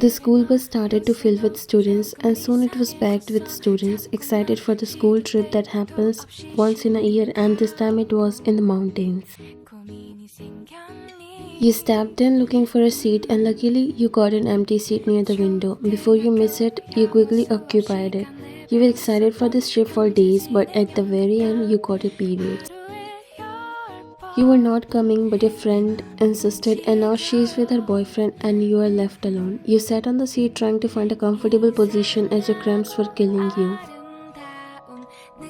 The school bus started to fill with students, and soon it was packed with students excited for the school trip that happens once in a year, and this time it was in the mountains. You stepped in looking for a seat, and luckily you got an empty seat near the window. Before you miss it, you quickly occupied it. You were excited for this trip for days, but at the very end, you got your period. You were not coming, but your friend insisted, and now she's with her boyfriend, and you are left alone. You sat on the seat trying to find a comfortable position as your cramps were killing you.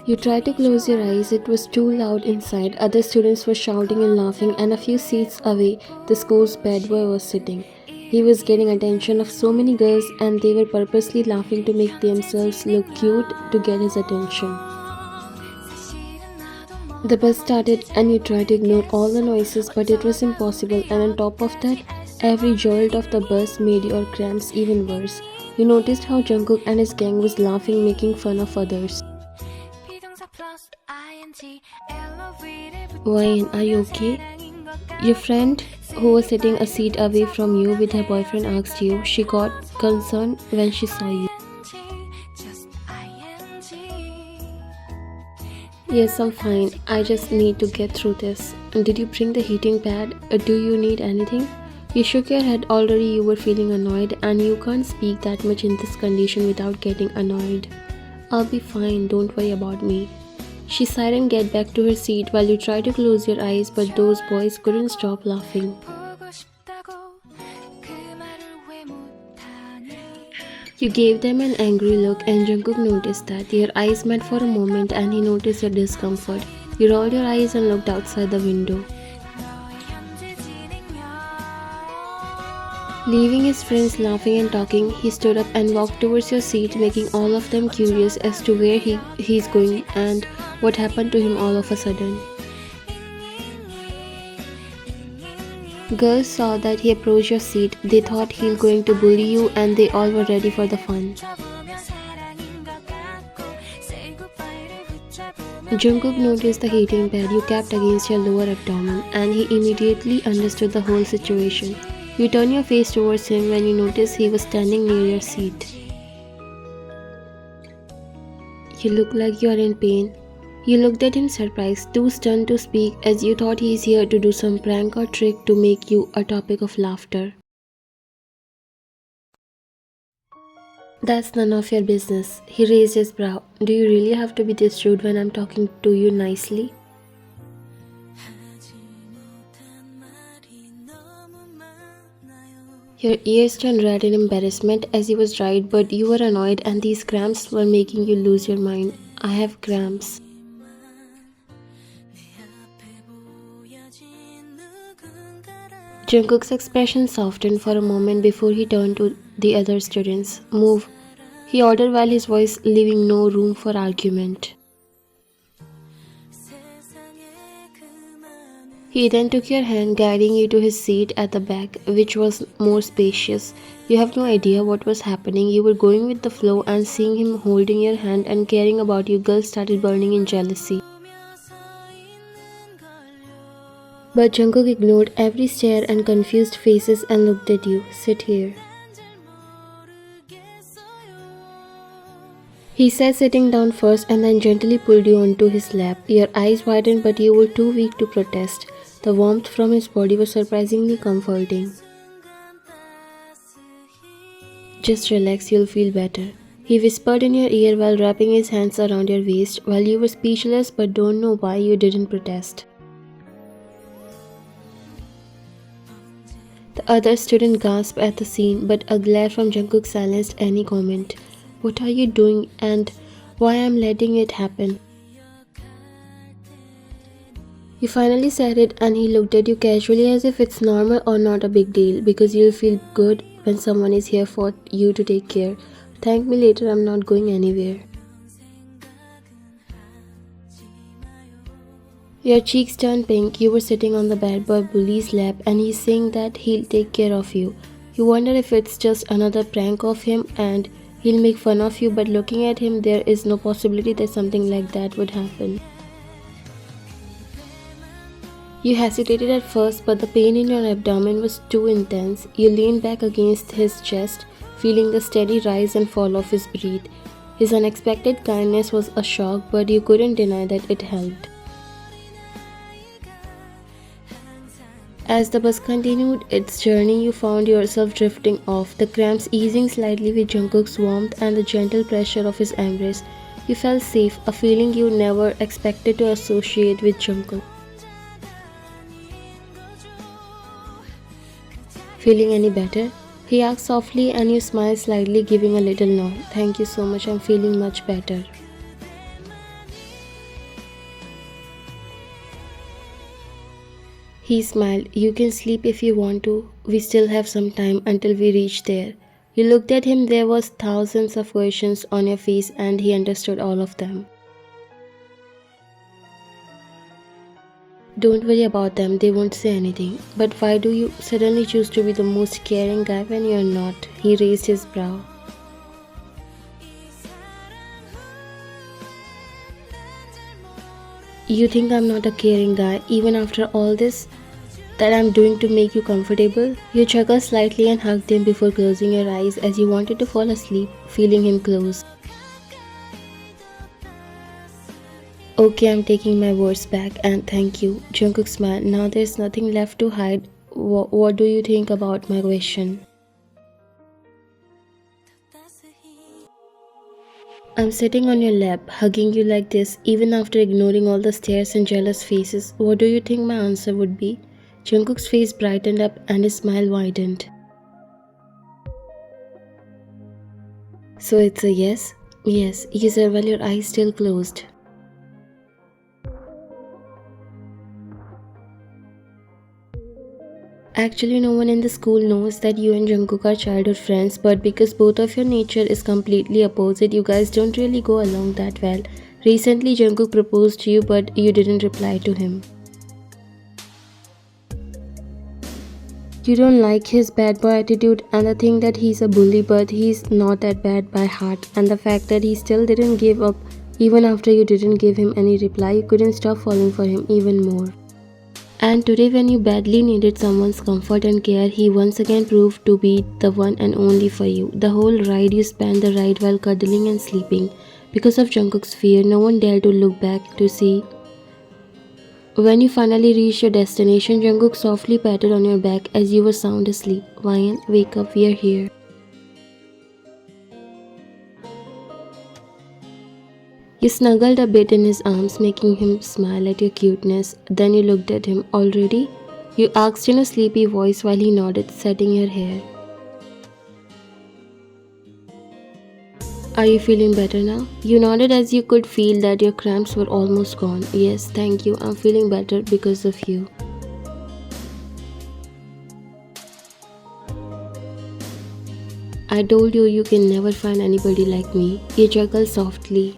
You tried to close your eyes, it was too loud inside. Other students were shouting and laughing, and a few seats away, the school's bad boy was sitting. He was getting attention of so many girls, and they were purposely laughing to make themselves look cute to get his attention. The bus started and you tried to ignore all the noises, but it was impossible, and on top of that, every jolt of the bus made your cramps even worse. You noticed how Jungkook and his gang was laughing, making fun of others. Why, are you okay? Your friend, who was sitting a seat away from you with her boyfriend, asked you. She got concerned when she saw you. Yes, I'm fine. I just need to get through this. Did you bring the heating pad? Do you need anything? You shook your head. Already you were feeling annoyed, and you can't speak that much in this condition without getting annoyed. I'll be fine, don't worry about me. She sighed and get back to her seat while you tried to close your eyes, but those boys couldn't stop laughing. You gave them an angry look, and Jungkook noticed that. Your eyes met for a moment, and he noticed your discomfort. You rolled your eyes and looked outside the window. Leaving his friends laughing and talking, he stood up and walked towards your seat, making all of them curious as to where he's going and what happened to him all of a sudden. Girls saw that he approached your seat. They thought he'll going to bully you, and they all were ready for the fun. Jungkook noticed the heating pad you kept against your lower abdomen, and he immediately understood the whole situation. You turned your face towards him when you noticed he was standing near your seat. You look like you are in pain. You looked at him surprised, too stunned to speak, as you thought he's here to do some prank or trick to make you a topic of laughter. That's none of your business. He raised his brow. Do you really have to be this rude when I'm talking to you nicely? Your ears turned red in embarrassment as he was right, but you were annoyed, and these cramps were making you lose your mind. I have cramps. Jungkook's expression softened for a moment before he turned to the other students. Move, he ordered while his voice leaving no room for argument. He then took your hand, guiding you to his seat at the back, which was more spacious. You have no idea what was happening. You were going with the flow, and seeing him holding your hand and caring about you, girls started burning in jealousy. But Jungkook ignored every stare and confused faces and looked at you. Sit here, he said, sitting down first, and then gently pulled you onto his lap. Your eyes widened, but you were too weak to protest. The warmth from his body was surprisingly comforting. Just relax, you'll feel better, he whispered in your ear while wrapping his hands around your waist, while you were speechless but don't know why you didn't protest. The other student gasped at the scene, but a glare from Jungkook silenced any comment. What are you doing, and why I'm letting it happen? You finally said it, and he looked at you casually as if it's normal or not a big deal, because you'll feel good when someone is here for you to take care. Thank me later, I'm not going anywhere. Your cheeks turned pink. You were sitting on the bad boy bully's lap, and he's saying that he'll take care of you. You wonder if it's just another prank of him and he'll make fun of you, but looking at him, there is no possibility that something like that would happen. You hesitated at first, but the pain in your abdomen was too intense. You leaned back against his chest, feeling the steady rise and fall of his breath. His unexpected kindness was a shock, but you couldn't deny that it helped. As the bus continued its journey, you found yourself drifting off, the cramps easing slightly with Jungkook's warmth and the gentle pressure of his embrace. You felt safe, a feeling you never expected to associate with Jungkook. Feeling any better? He asked softly and you smiled slightly, giving a little nod. Thank you so much, I'm feeling much better. He smiled. You can sleep if you want to. We still have some time until we reach there. You looked at him, there was thousands of questions on your face and he understood all of them. Don't worry about them, they won't say anything. But why do you suddenly choose to be the most caring guy when you're not? He raised his brow. You think I'm not a caring guy even after all this that I'm doing to make you comfortable? You chuckled slightly and hugged him before closing your eyes as you wanted to fall asleep, feeling him close. Okay, I'm taking my words back and thank you. Jungkook smiled. Now there's nothing left to hide. What do you think about my question? I'm sitting on your lap, hugging you like this, even after ignoring all the stares and jealous faces. What do you think my answer would be? Jungkook's face brightened up and his smile widened. So it's a yes? Yes, he said while your eyes still closed. Actually, no one in the school knows that you and Jungkook are childhood friends, but because both of your nature is completely opposite, you guys don't really go along that well. Recently, Jungkook proposed to you, but you didn't reply to him. You don't like his bad boy attitude and the thing that he's a bully, but he's not that bad by heart, and the fact that he still didn't give up even after you didn't give him any reply, you couldn't stop falling for him even more. And today when you badly needed someone's comfort and care, he once again proved to be the one and only for you. The whole ride you spent the ride while cuddling and sleeping. Because of Jungkook's fear, no one dared to look back to see. When you finally reached your destination, Jungkook softly patted on your back as you were sound asleep. Ryan, wake up, we are here. You snuggled a bit in his arms, making him smile at your cuteness. Then you looked at him. Already? You asked in a sleepy voice while he nodded, setting your hair. Are you feeling better now? You nodded as you could feel that your cramps were almost gone. Yes, thank you. I'm feeling better because of you. I told you you can never find anybody like me. You chuckled softly.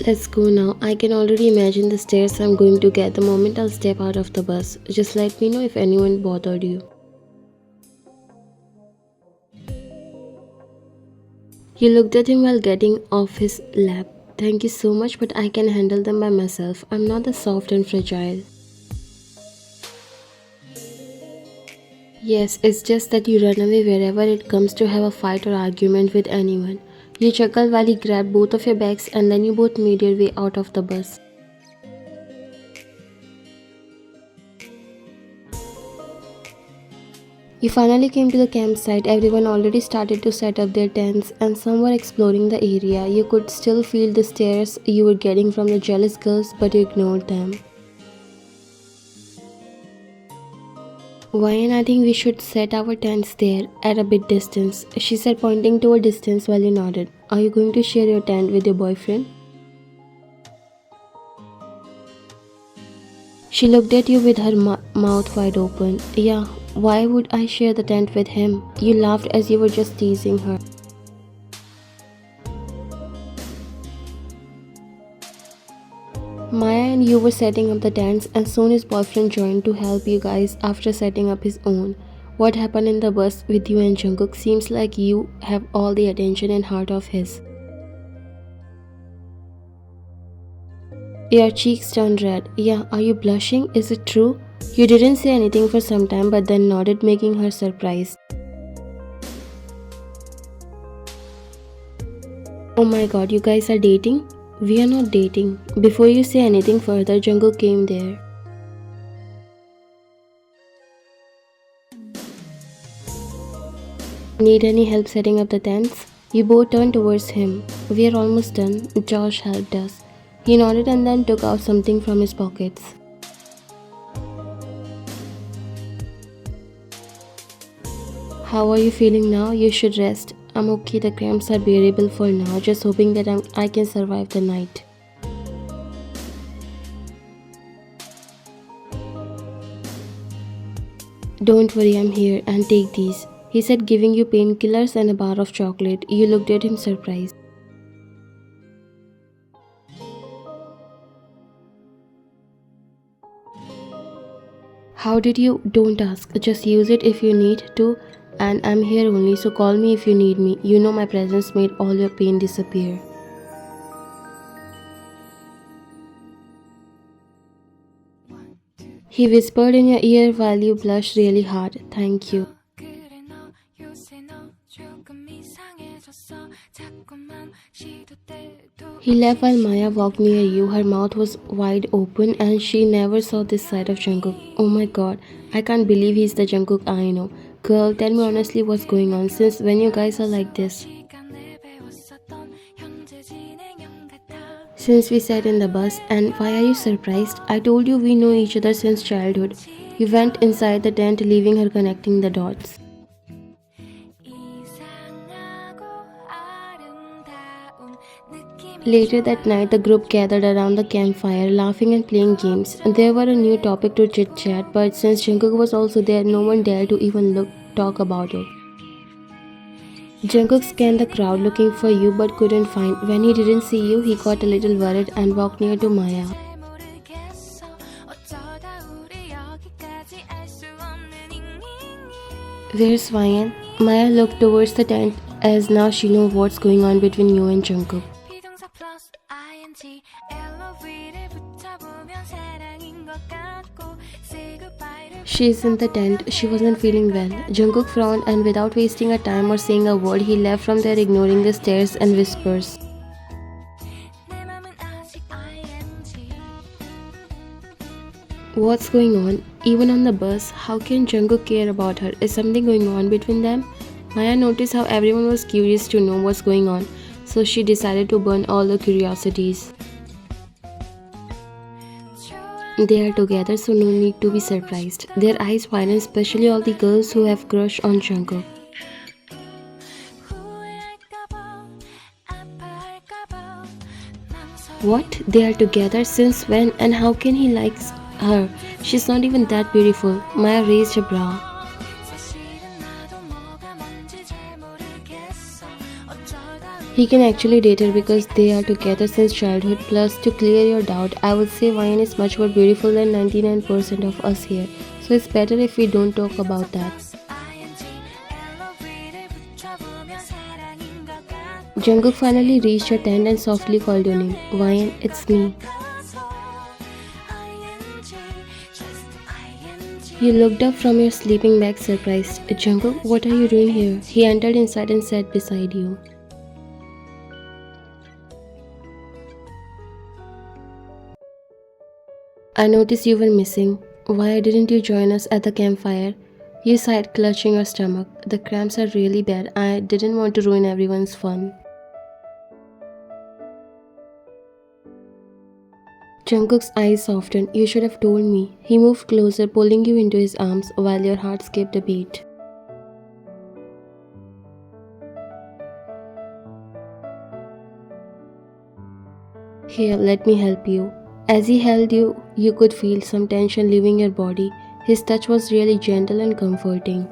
Let's go now. I can already imagine the stares I'm going to get the moment I'll step out of the bus. Just let me know if anyone bothered you. You looked at him while getting off his lap. Thank you so much, but I can handle them by myself. I'm not that soft and fragile. Yes, it's just that you run away wherever it comes to have a fight or argument with anyone. You chuckled while he grabbed both of your bags and then you both made your way out of the bus. You finally came to the campsite. Everyone already started to set up their tents and some were exploring the area. You could still feel the stares you were getting from the jealous girls, but you ignored them. Ryan, I think we should set our tents there at a bit distance, she said, pointing to a distance while you nodded. Are you going to share your tent with your boyfriend? She looked at you with her mouth wide open. Yeah, why would I share the tent with him? You laughed as you were just teasing her. Maya and you were setting up the tents and soon his boyfriend joined to help you guys after setting up his own. What happened in the bus with you and Jungkook seems like you have all the attention and heart of his. Your cheeks turned red. Yeah, are you blushing? Is it true? You didn't say anything for some time but then nodded, making her surprised. Oh my god, you guys are dating? We are not dating. Before you say anything further, Jungkook came there. Need any help setting up the tents? You both turned towards him. We are almost done. Josh helped us. He nodded and then took out something from his pockets. How are you feeling now? You should rest. I'm okay, the cramps are bearable for now, just hoping that I can survive the night. Don't worry, I'm here, and take these. He said, giving you painkillers and a bar of chocolate. You looked at him surprised. How did you? Don't ask. Just use it if you need to. And I'm here only, so call me if you need me. You know my presence made all your pain disappear. He whispered in your ear while you blushed really hard. Thank you. He left while Maya walked near you. Her mouth was wide open and she never saw this side of Jungkook. Oh my god, I can't believe he's the Jungkook I know. Girl, tell me honestly what's going on since when you guys are like this. Since we sat in the bus, and why are you surprised? I told you we know each other since childhood. You went inside the tent leaving her connecting the dots. Later that night, the group gathered around the campfire, laughing and playing games. There were a new topic to chit-chat, but since Jungkook was also there, no one dared to even talk about it. Jungkook scanned the crowd looking for you but couldn't find. When he didn't see you, he got a little worried and walked near to Maya. Where's Ryan? Maya looked towards the tent as now she knows what's going on between you and Jungkook. She is in the tent. She wasn't feeling well. Jungkook frowned and without wasting a time or saying a word, he left from there ignoring the stares and whispers. What's going on? Even on the bus, how can Jungkook care about her? Is something going on between them? Maya noticed how everyone was curious to know what's going on, so she decided to burn all the curiosities. They are together, so no need to be surprised. Their eyes widen, especially all the girls who have crush on Jungkook. What? They are together? Since when? And how can he like her? She's not even that beautiful. Maya raised her brow. He can actually date her because they are together since childhood. Plus, to clear your doubt, I would say Ryan is much more beautiful than 99% of us here. So it's better if we don't talk about that. Jungkook finally reached her tent and softly called your name. Ryan, it's me. You looked up from your sleeping bag surprised. Jungkook, what are you doing here? He entered inside and sat beside you. I noticed you were missing. Why didn't you join us at the campfire? You sighed, clutching your stomach. The cramps are really bad. I didn't want to ruin everyone's fun. Jungkook's eyes softened. You should have told me. He moved closer, pulling you into his arms while your heart skipped a beat. Here, let me help you. As he held you, you could feel some tension leaving your body. His touch was really gentle and comforting.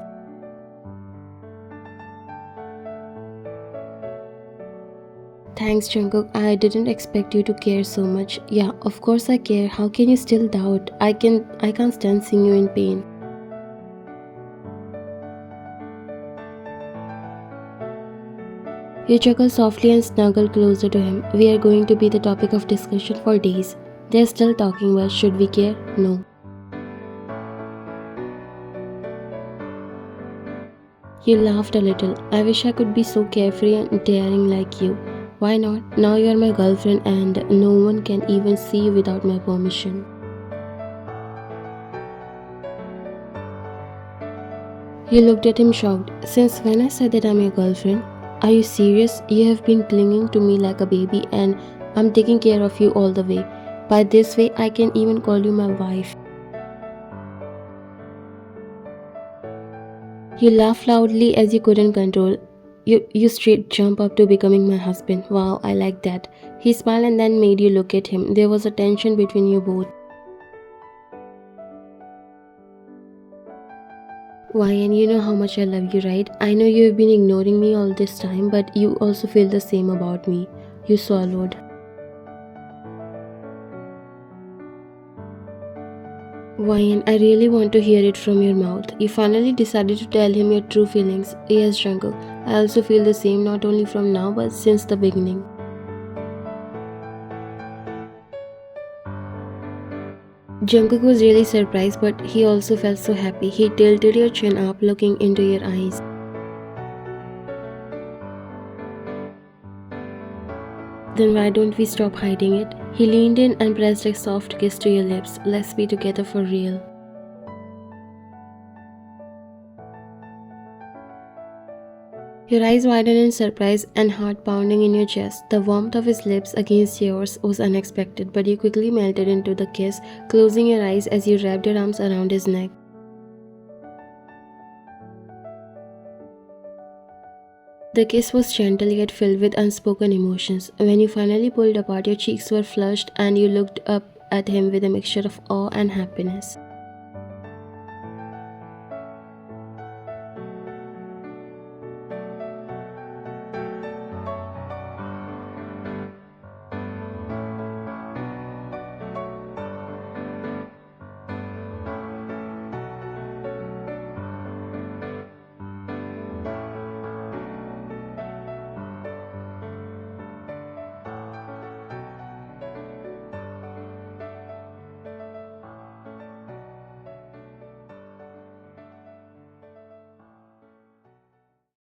Thanks, Jungkook. I didn't expect you to care so much. Yeah, of course I care. How can you still doubt? I can't stand seeing you in pain. You chuckled softly and snuggled closer to him. We are going to be the topic of discussion for days. They're still talking, but should we care? No. You laughed a little. I wish I could be so carefree and daring like you. Why not? Now you are my girlfriend and no one can even see you without my permission. You looked at him shocked. Since when I said that I'm your girlfriend? Are you serious? You have been clinging to me like a baby and I'm taking care of you all the way. By this way, I can even call you my wife. You laughed loudly as you couldn't control. You straight jump up to becoming my husband. Wow, I like that. He smiled and then made you look at him. There was a tension between you both. Why, and you know how much I love you, right? I know you have been ignoring me all this time, but you also feel the same about me. You swallowed. Why, I really want to hear it from your mouth. You finally decided to tell him your true feelings. Yes, Jungkook. I also feel the same not only from now but since the beginning. Jungkook was really surprised, but he also felt so happy. He tilted your chin up, looking into your eyes. Then why don't we stop hiding it? He leaned in and pressed a soft kiss to your lips. Let's be together for real. Your eyes widened in surprise and heart pounding in your chest. The warmth of his lips against yours was unexpected, but you quickly melted into the kiss, closing your eyes as you wrapped your arms around his neck. The kiss was gentle yet filled with unspoken emotions. When you finally pulled apart, your cheeks were flushed and you looked up at him with a mixture of awe and happiness.